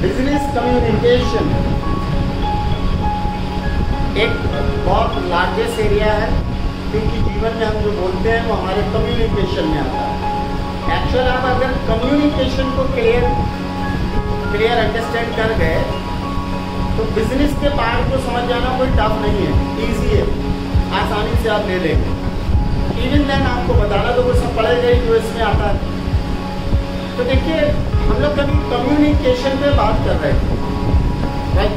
Business communication एक बहुत largest area है, क्योंकि जीवन में हम जो बोलते हैं वो हमारे कम्युनिकेशन में आता है। एक्चुअल आप अगर कम्युनिकेशन को क्लियर अंडरस्टैंड कर गए तो बिजनेस के पार्ट को समझ जाना कोई टफ नहीं है, ईजी है, आसानी से आप ले लेंगे। इवन देन आपको बताना तो वो सब पढ़ेगा ही जो इसमें आता है। तो देखिए हम लोग कभी कम्युनिकेशन पे बात कर रहे थे, राइट।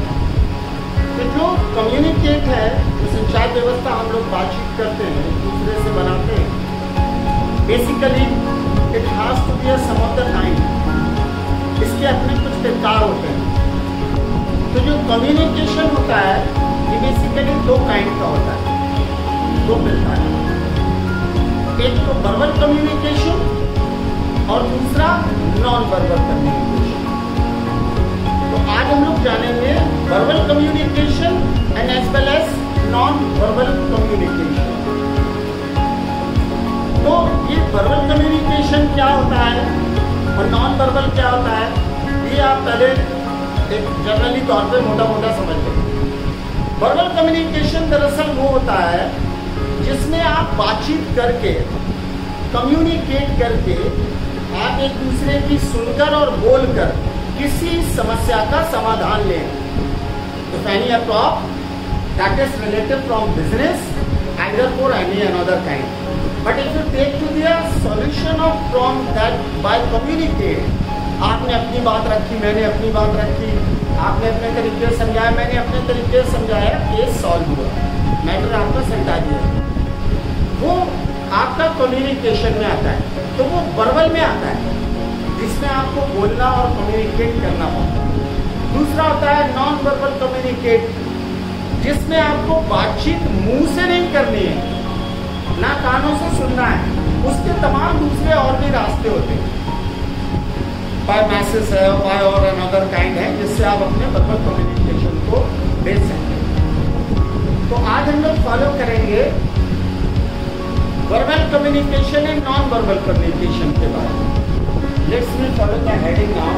तो जो कम्युनिकेट है, जो संचार व्यवस्था हम लोग बातचीत करते हैं, एक दूसरे से बनाते हैं, basically it has to be a sum of the kind. इसके अपने कुछ प्रकार होते हैं। तो जो कम्युनिकेशन होता है ये बेसिकली दो काइंड का होता है, दो प्रकार है। एक तो वर्बल कम्युनिकेशन और दूसरा नॉन वर्बल कम्युनिकेशन। तो आज हम लोग जानेंगे verbal communication and as well as non verbal communication. तो ये वर्बल कम्युनिकेशन क्या होता है और नॉन वर्बल क्या होता है, ये आप पहले एक जनरली तौर पे मोटा मोटा समझ लें। वर्बल कम्युनिकेशन दरअसल वो होता है जिसमें आप बातचीत करके, कम्युनिकेट करके, आप एक दूसरे की सुनकर और बोलकर किसी समस्या का समाधान लें। तो any a talk that is related from business either for any another kind, but if you take to be a solution of from that by communicate, आपने अपनी बात रखी, मैंने अपनी बात रखी, आपने अपने तरीके से समझाया, मैंने अपने तरीके से समझाया, केस सॉल्व हुआ, मैटर आपका समझा दिया, वो आपका कम्युनिकेशन में आता है। तो वो वर्बल में आता है जिसमें आपको बोलना और कम्युनिकेट करना पड़ता है। दूसरा होता है नॉन वर्बल कम्युनिकेट, जिसमें आपको बातचीत मुंह से नहीं करनी है, ना कानों से सुनना है, उसके तमाम दूसरे और भी रास्ते होते हैं, बाय मैसेज है, बाय और अनदर काइंड है, जिससे आप अपने वर्बल कम्युनिकेशन को भेज सकते हैं। तो आज हम लोग फॉलो करेंगे verbal communication and non verbal communication के बारे में। Let's me follow the heading now.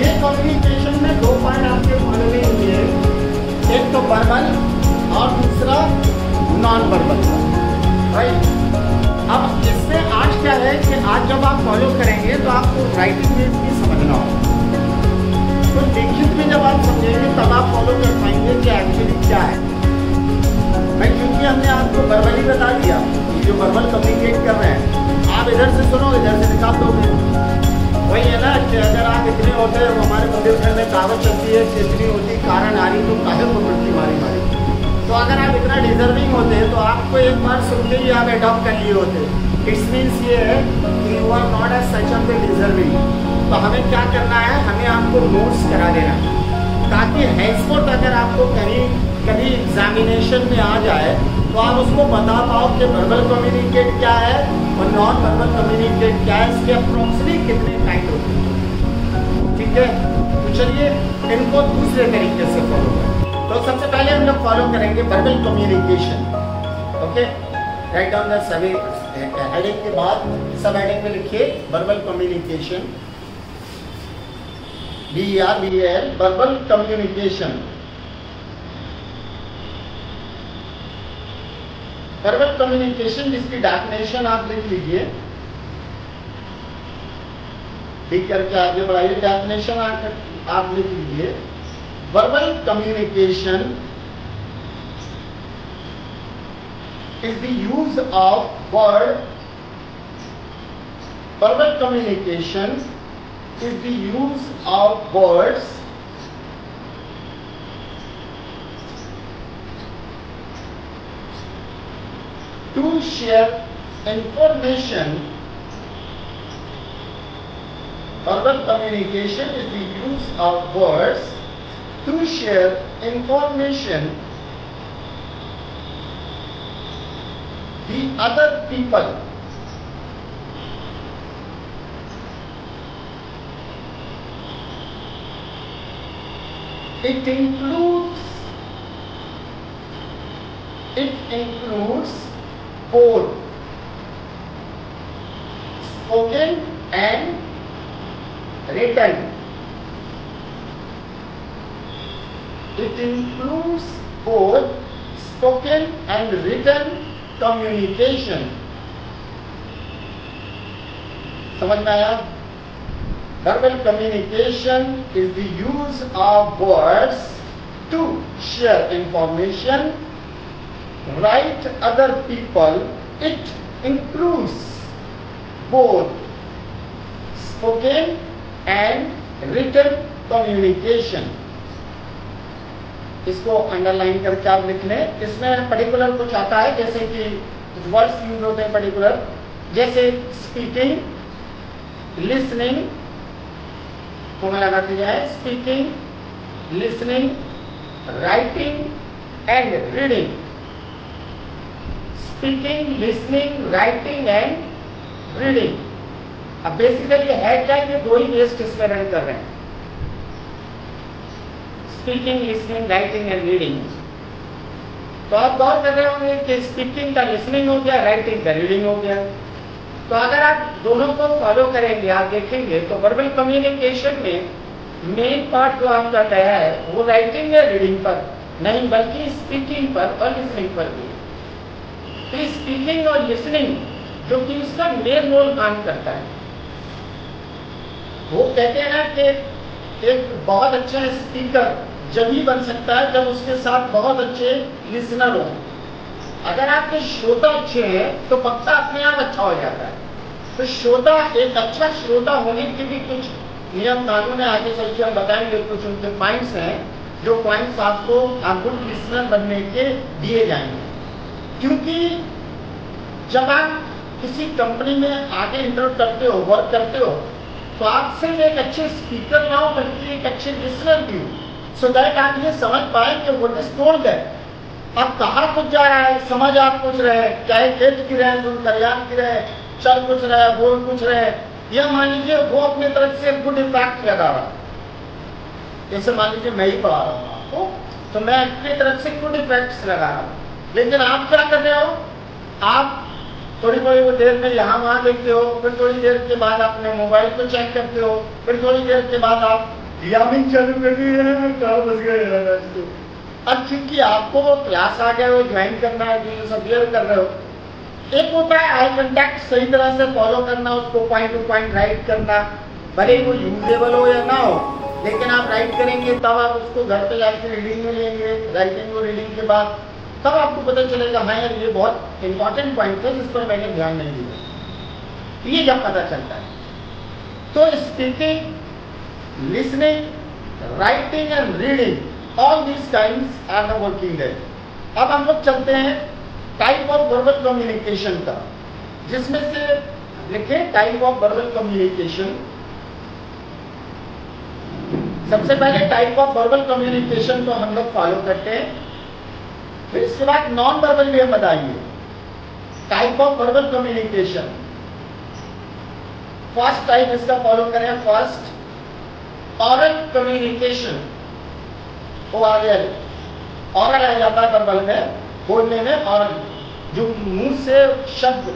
ये कम्युनिकेशन में दो पॉइंट आपके फॉलोइंग हुए, एक तो वर्बल और दूसरा नॉन वर्बल, राइट। अब इसमें आज क्या है कि आज जब आप फॉलो करेंगे तो आपको राइटिंग में भी समझना होगा, तो लिखित में जब आप समझेंगे तब आप फॉलो कर पाएंगे कि एक्चुअली क्या है। भाई क्योंकि हमने आपको वर्बली बता दिया, जो वर्बल कम्युनिकेट कर रहे हैं, आप इधर से सुनो, इधर से निकाल दोगे। वही है ना कि अगर आप इतने होते हैं, हमारे बुंदेलखंड में कहावत चलती है कि इतनी होती कारण आ रही तो काहे को पड़ती मारी मारी। तो अगर आप इतना डिजर्विंग होते तो आपको एक बार सुनते ही आप एडॉप्ट कर लिए होते। इट्स मीन्स ये है कि you are not as such of the deserving. तो हमें क्या करना है, हमें आपको नोट्स करा देना है, ताकि हैंसफोर्थ अगर आपको कभी एग्जामिनेशन में आ जाए तो आप उसको बता पाओ कि वर्बल कम्युनिकेट क्या है और नॉन वर्बल कम्युनिकेट क्या है, इसके अप्रोक्सीमेटली कितने काइंड होते हैं। ठीक है, तो चलिए इनको दूसरे तरीके से फॉलो करें। तो सबसे पहले हम लोग फॉलो करेंगे verbal communication. Okay, write down the सभी हेडिंग के बाद सब हेडिंग में लिखिए verbal communication, VERBAL, verbal communication. Verbal communication जिसकी डेफिनेशन आप लिख लीजिए, ठीक करके आगे बढ़ाइए, डेफिनेशन आप लिख लीजिए। Verbal communication is the use of word. Verbal communication is the use of words to share information. Verbal communication is the use of words to share information the other people. It includes It includes both spoken and written. It includes both spoken and written communication. समझ में आया? Verbal communication is the use of words to share information, write other people. It includes both spoken and written communication. इसको underline करके आप लिख लें. इसमें particular कुछ आता है, जैसे कि कुछ वर्ड्स यूज होते हैं पर्टिकुलर, जैसे स्पीकिंग, लिसनिंग को मैं लगाते जाए. Speaking, listening, writing and reading. Speaking, listening, writing and reading. अब बेसिकली है क्या, ये दो ही बेस्ड इसमें रन कर रहे हैं. Speaking, listening, writing and reading. तो आप गौर कर रहे होंगे कि स्पीकिंग का लिसनिंग हो गया, राइटिंग का रीडिंग हो गया. तो अगर आप दोनों को फॉलो करेंगे, आप देखेंगे तो वर्बल कम्युनिकेशन में मेन पार्ट जो आपका गया है वो राइटिंग या रीडिंग पर नहीं, बल्कि स्पीकिंग पर और लिसनिंग पर भी. तो स्पीकिंग और लिसनिंग जो कि उसका मेन रोल काम करता है. वो कहते हैं ना कि एक बहुत अच्छा स्पीकर जब ही बन सकता है जब उसके साथ बहुत अच्छे लिसनर हो. अगर आपके श्रोता अच्छे हैं तो वक्ता अपने आप अच्छा हो जाता है. तो श्रोता, एक अच्छा श्रोता होने के भी कुछ नियम कानून है, आगे चल के हम बताएंगे. कुछ उनके पॉइंट्स हैं जो पॉइंट्स आपको गुड लिसनर बनने के दिए जाएंगे. क्योंकि जब आप किसी कंपनी में आगे इंटरव्यू करते हो, वर्क करते हो, तो आप सिर्फ एक अच्छे स्पीकर ना हो बल्कि एक अच्छे लिसनर भी हो. सो दैट आप ये समझ पाए कि व्हाट इज टोल्ड है. आप कहाँ कुछ जा रहा है, समझ आप कुछ रहे, चाहे खेत की रहे, दरियान की रहे, चल कुछ रहे, बोल कुछ रहे. यह मान लीजिए वो अपनी तरफ से गुड इम्पैक्ट लगा रहा. जैसे मान लीजिए मैं ही पढ़ा रहा हूँ आपको, तो मैं अपनी तरफ से गुड इम्पैक्ट लगा रहा हूँ. लेकिन आप क्या कर रहे हो, आप थोड़ी थोड़ी देर में यहाँ वहाँ देखते हो, फिर थोड़ी देर के बाद अपने मोबाइल को चेक करते हो, फिर थोड़ी देर के बाद आप यामिंग चालू कर दिए, कहाँ बस गए. अब क्योंकि आपको क्लास आ गया, वो ज्वाइन करना है, जो सब क्लियर कर रहे हो. एक होता है आई कांटेक्ट सही तरह से फॉलो करना, उसको पॉइंट टू पॉइंट राइट करना, भले वो यूजेबल हो या ना हो, लेकिन आप राइट करेंगे तब आप उसको घर पे जाकर रीडिंग में लेंगे. राइटिंग और रीडिंग के बाद तब आपको पता चलेगा हाँ यार ये बहुत इंपॉर्टेंट पॉइंट है जिस पर मैंने ध्यान नहीं दिया. ये जब पता चलता है. तो speaking, listening, writing and reading, all these kinds are the working there. अब हम लोग चलते हैं टाइप ऑफ वर्बल कम्युनिकेशन का, जिसमें से लिखें टाइप ऑफ वर्बल कम्युनिकेशन. सबसे पहले टाइप ऑफ वर्बल कम्युनिकेशन को हम लोग फॉलो करते हैं, फिर इसके बाद नॉन वर्बल भी हम बताएंगे. Type of verbal communication, first type इसका फॉलो करें. First oral communication. ओरल आ जाता है वर्बल में, बोलने में. और जो मुंह से शब्द,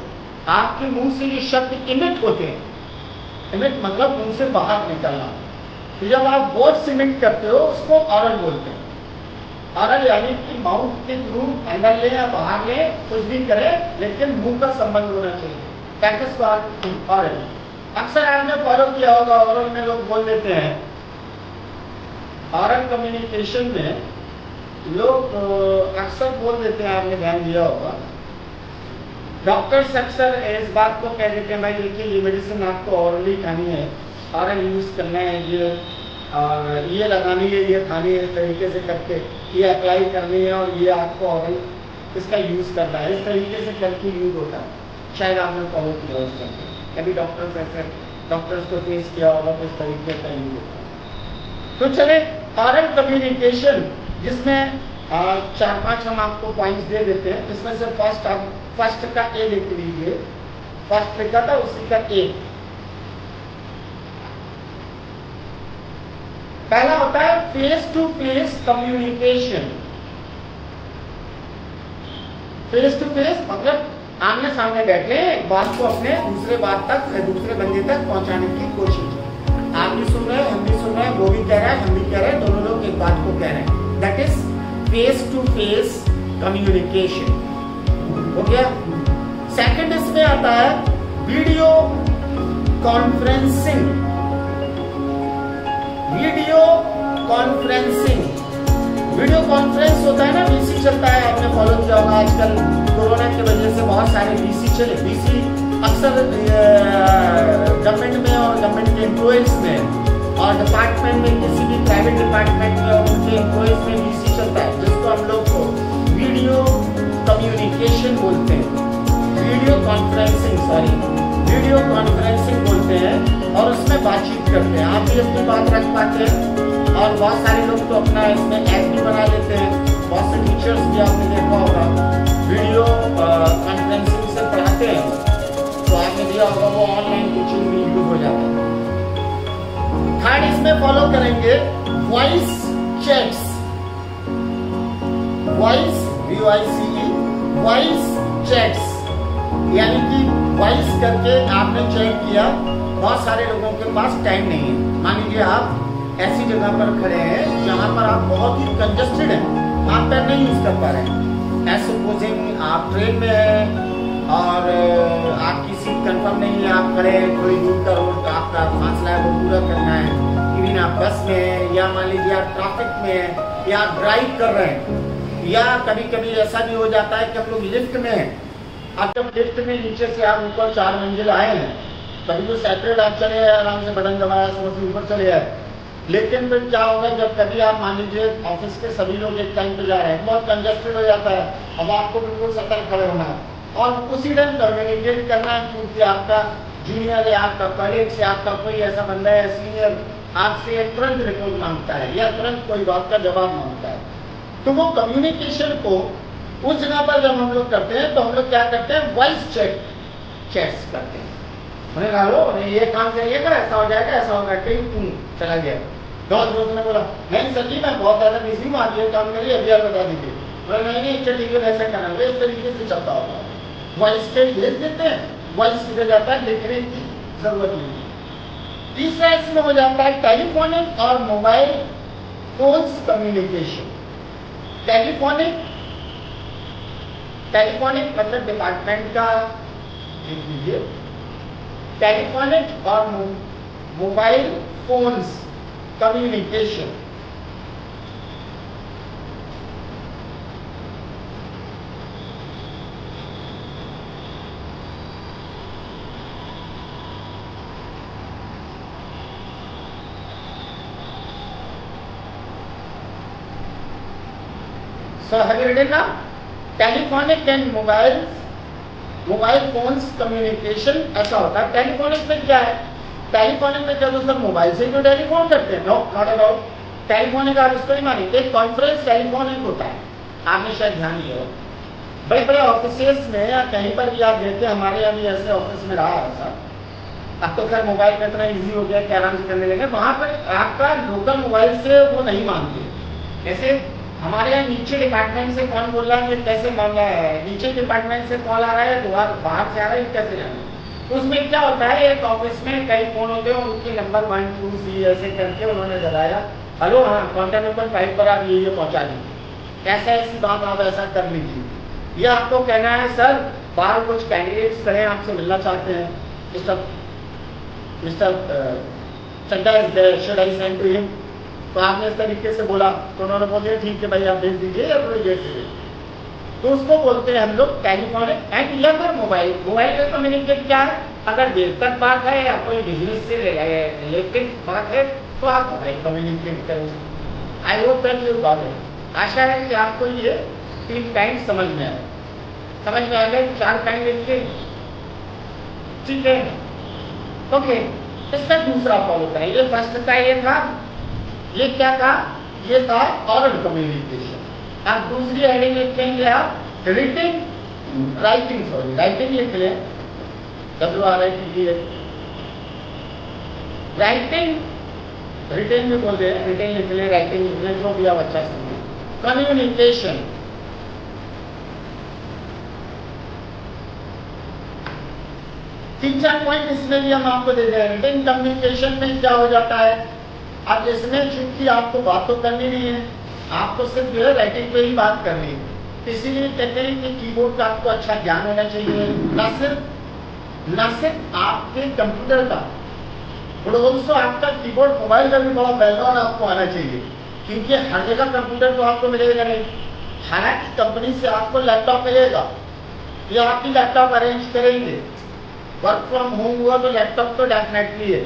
आपके मुंह से ये शब्द इमिट होते हैं. इमिट मतलब मुंह से बाहर निकलना. तो जब आप वर्ड्स इमिट करते हो उसको ऑरल बोलते हैं. ऑरल यानी कि माउथ के थ्रू अंदर ले या बाहर ले, कुछ भी करे, लेकिन मुंह का संबंध होना चाहिए. Practice oral. अक्सर आपने फॉलो किया होगा, ऑरल में लोग बोल देते हैं. ऑरल कम्युनिकेशन में लोग अक्सर बोल देते हैं, आपने ध्यान दिया होगा. डॉक्टर्स अक्सर इस बात को कह देते हैं भाई देखिए ये मेडिसिन आपको ऑरली खानी है, ऑरल यूज करना है, ये लगानी है, ये खानी है, इस तरीके से करके ये अप्लाई करनी है और ये आपको ऑरल इसका यूज करना है. इस तरीके से करके यूज होता है. शायद आपने फॉलो किया उस करके, कभी डॉक्टर्स को फेस किया होगा तो इस तरीके का यूज होता है. तो चले ऑरल कम्युनिकेशन, जिसमें 4-5 हम आपको पॉइंट्स दे देते हैं. इसमें से फर्स्ट का ए लिख लीजिए. फर्स्ट लिखा था उसी का ए. पहला होता है face to face communication. Face to face मतलब आमने सामने बैठे एक बात को अपने दूसरे बात तक दूसरे बंदे तक पहुंचाने की कोशिश। आप भी सुन रहे हैं, हम भी सुन रहे हैं, वो भी कह रहा है, हम भी कह रहे हैं, दोनों लोग एक बात को कह रहे हैं। That is face to face communication. हो गया। सेकंड इसमें आता है video conferencing. Video conferencing, video conference होता है ना, वीसी चलता है, आपने फॉलो किया होगा। आजकल कोरोना की वजह से बहुत सारे वीसी चले। वीसी अक्सर गवर्नमेंट में और गवर्नमेंट के एम्प्लॉइज में और डिपार्टमेंट में, किसी भी प्राइवेट डिपार्टमेंट में और उनके एम्प्लॉइज में वीसी चलता है, जिसको हम लोग को वीडियो कम्युनिकेशन बोलते हैं, video conferencing, sorry video conferencing बोलते हैं। और उसमें बातचीत करते हैं, आप भी अपनी बात रख पाते हैं और बहुत सारे लोग तो अपना इसमें ऐप भी बना लेते हैं। बहुत से टीचर्स भी आपने देखा होगा वीडियो कॉन्फ्रेंसिंग से पढ़ाते हैं, तो आपने दिया होगा वो ऑनलाइन टीचिंग भी यूज हो जाता है। थर्ड इसमें फॉलो करेंगे voice chats. Voice VOICE voice chats, यानी कि वॉइस करके आपने चैट किया। बहुत सारे लोगों के पास टाइम नहीं है। मान लीजिए आप ऐसी जगह पर खड़े हैं जहां पर आप बहुत ही कंजस्टेड हैं, आप पैर नहीं यूज कर पा रहे हैं। ऐसे सपोजिंग आप ट्रेन में हैं और आपकी सीट कंफर्म नहीं है, आप खड़े हैं, थोड़ी दूर का रोड आपका फासला है वो पूरा करना है। इवन आप बस में हैं या मान लीजिए आप ट्रैफिक में हैं या आप ड्राइव कर रहे हैं, या कभी कभी ऐसा भी हो जाता है कि हम लोग लिफ्ट में हैं। अब जब लिफ्ट में नीचे से आप ऊपर 4 मंजिल आए हैं, कभी तो सेपरेट आप चले आए, आराम से बटन दबाया, समझ ऊपर चले आए। लेकिन फिर क्या होगा जब कभी आप मान लीजिए ऑफिस के सभी लोग एक टाइम पे जा रहे हैं, बहुत कंजस्टेड हो जाता है, अब आपको बिल्कुल सतर्क खड़े होना है और उसी टाइम कम्युनिकेट करना है, क्योंकि आपका जूनियर या आपका कलीग से आपका कोई ऐसा बंदा है सीनियर आपसे तुरंत रिपोर्ट मांगता है या तुरंत कोई बात का जवाब मांगता है। तो वो कम्युनिकेशन को उस जगह पर जब हम लोग करते हैं तो हम लोग क्या करते हैं, वॉइस चैट्स करते हैं। उन्हें कहा लो ये काम करिएगा, ऐसा हो जाएगा, ऐसा होगा, कहीं चला गया। दोस्त ने बोला नहीं सर जी मैं बहुत ज्यादा बिजी हूँ, आज ये काम करिए, अभी आप बता दीजिए। बोला नहीं चलिए ऐसा करना, इस तरीके से चलता होगा। वॉइस चैट भेज देते हैं, वॉइस किधर जाता है लिखने की जरूरत नहीं। तीसरा इसमें हो जाता है टेलीफोनिक और मोबाइल फोन्स कम्युनिकेशन। टेलीफोनिक मतलब डिपार्टमेंट का लिख लीजिए, टेलीफोनिक और mobile phones communication. So have you written now? Telephonic and mobile phones communication ऐसा होता है। टेलीफोनिक में क्या है, टेलीफोनिक में जब सर मोबाइल से जो टेलीफोन करते हैं, no not at all. Telephonic आप इसको नहीं मानिए, एक कॉन्फ्रेंस टेलीफोनिक होता है, आपने शायद ध्यान दिया हो। बड़े बड़े ऑफिस में या कहीं पर भी आप देखते हैं, हमारे यहाँ भी ऐसे ऑफिस में रहा है सर, अब तो खैर मोबाइल में इतना इजी हो गया कि आराम से करने लगे। वहां पर आपका लोकल मोबाइल से वो नहीं मानते। जैसे हमारे यहाँ नीचे डिपार्टमेंट से कौन बोल रहा है, कैसे मान रहा है, नीचे डिपार्टमेंट से कॉल आ रहा है, द्वार बाहर से आ रहा है, कैसे जाना। तो उसमें क्या होता है, एक ऑफिस में कई फोन होते हैं, उनके नंबर 1 2 3 ऐसे करके उन्होंने लगाया, हेलो हाँ कॉन्टैक्ट नंबर 5 पर आप ये पहुंचा दीजिए, ऐसा ऐसी बात आप ऐसा कर लीजिए। ये आपको कहना है सर बाहर कुछ कैंडिडेट्स खड़े आपसे मिलना चाहते हैं, mister Chadha is there, should I send to him. तो आपने इस तरीके से बोला तो उन्होंने बोल दिया ठीक है भाई आप भेज दीजिए या थोड़ी देर से। तो उसको बोलते हैं हम लोग टेलीफोनिक एंड या फिर मोबाइल का कम्युनिकेट क्या है, अगर देर तक बात है या कोई बिजनेस से रिलेटेड बात है तो आप मोबाइल कम्युनिकेट करेंगे। I hope that you got it. आशा है कि आपको ये 3 काइंड समझ में आए। समझ में आ गए 4 काइंड इसके, ठीक है ओके। इसका दूसरा फॉलो करें, ये फर्स्ट का ये था, ये क्या था, ये था ऑरल कम्युनिकेशन। आप दूसरी हेडिंग लिखेंगे आप रिटिंग राइटिंग, सॉरी राइटिंग लिख लें, WRITING राइटिंग, रिटिंग भी बोल रहे हैं, रिटिंग लिख लें, राइटिंग लिख लें, जो भी आप अच्छा समझें। कम्युनिकेशन 3-4 पॉइंट इसमें भी हम आपको दे रहे हैं। रिटन कम्युनिकेशन में क्या हो जाता है, अब इसमें चूंकि आपको बात तो करनी नहीं है, आपको सिर्फ जो है राइटिंग पे ही बात करनी है, इसीलिए कहते हैं कि कीबोर्ड का आपको अच्छा ज्ञान होना चाहिए। न सिर्फ आपके कंप्यूटर का, बट ऑल्सो आपका कीबोर्ड मोबाइल का भी बड़ा बैकग्राउंड आपको आना चाहिए, क्योंकि हर जगह कंप्यूटर तो आपको मिलेगा नहीं। हालांकि कंपनी से आपको लैपटॉप मिलेगा या आपकी लैपटॉप अरेंज करेंगे, वर्क फ्रॉम होम हुआ तो लैपटॉप तो डेफिनेटली है,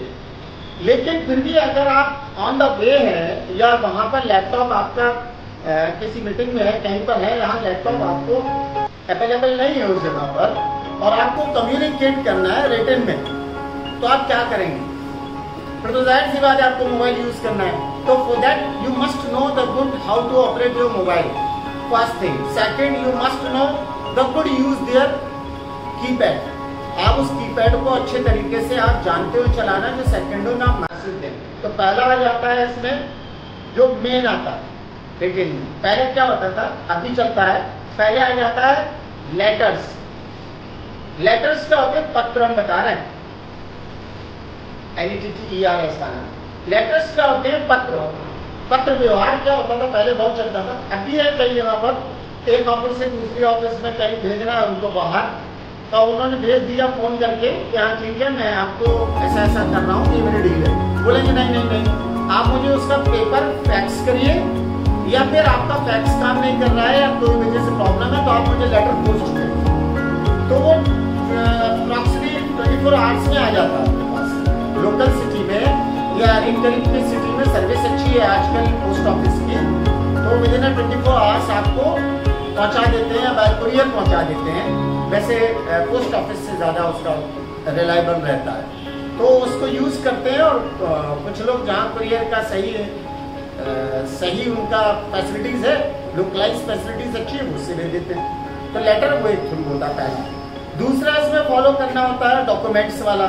लेकिन फिर भी अगर आप ऑन द वे है या वहां पर लैपटॉप आपका किसी मीटिंग में है, कहीं पर है, यहाँ लैपटॉप आपको अवेलेबल नहीं है उस जगह पर, और आपको कम्युनिकेट करना है रिटन में, तो आप क्या करेंगे? फिर तो जाहिर सी बात है आपको मोबाइल यूज करना है। तो for that you must know the good how to operate your mobile, first thing. Second, you must know the good use their keypad. आप उस कीपैड को अच्छे तरीके से आप जानते हो चलाना, जो सेकंडों में आप मैसेज दें। तो पहला आ जाता है इसमें जो मेन आता है, लेकिन पहले क्या होता था, अभी चलता है, पहले आ जाता है लेटर्स। लेटर्स क्या होते हैं? पत्र हम बता रहे हैं, LETTERS का नाम। लेटर्स क्या होते हैं? पत्र। पत्र व्यवहार क्या होता था? पहले बहुत चलता था, अभी है कई जगह पर, एक ऑफिस से दूसरी ऑफिस में कहीं भेजना है उनको बाहर, तो उन्होंने भेज दिया फोन करके कि हाँ ठीक है, मैं आपको ऐसा ऐसा कर रहा हूँ, ये मेरी डील है। बोलेंगे नहीं नहीं नहीं, आप मुझे उसका पेपर फैक्स करिए, या फिर आपका फैक्स काम नहीं कर रहा है या कोई वजह से प्रॉब्लम है तो आप मुझे लेटर पोस्ट करें। तो वो अप्रॉक्सिमेटली 24 आवर्स में आ जाता है आपके पास। लोकल सिटी में या इन करीब की सिटी में सर्विस अच्छी है आजकल पोस्ट ऑफिस की, तो विद इन 24 आवर्स आपको पहुंचा देते हैं, बाय कुरियर पहुंचा देते हैं। वैसे पोस्ट ऑफिस से ज़्यादा उसका रिलायबल रहता है, तो उसको यूज़ करते हैं। और कुछ लोग जहाँ कुरियर का सही है, सही उनका फैसिलिटीज़ है, लोकलाइज फैसिलिटीज़ अच्छी है, उससे दे देते हैं। तो लेटर वो एक थ्रू होता है पहला। दूसरा इसमें फॉलो करना होता है डॉक्यूमेंट्स वाला।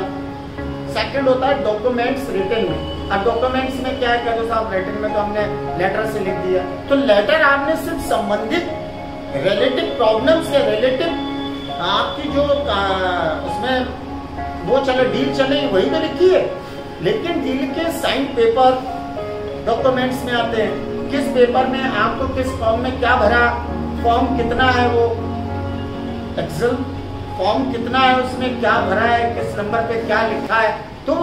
सेकंड होता है डॉक्यूमेंट्स रिटन में। अब डॉक्यूमेंट्स में क्या है, करो साहब रिटन में तो हमने लेटर से लिख दिया, तो लेटर आपने सिर्फ संबंधित रिलेटिव प्रॉब्लम्स या रिलेटिव आपकी जो उसमें वो चले, डील चले, वही तो लिखी है। लेकिन डील के साइन पेपर डॉक्यूमेंट्स में आते हैं, किस पेपर में आपको किस फॉर्म में क्या भरा, फॉर्म कितना है, वो एक्सेल फॉर्म कितना है, उसमें क्या भरा है, किस नंबर पे क्या लिखा है, तो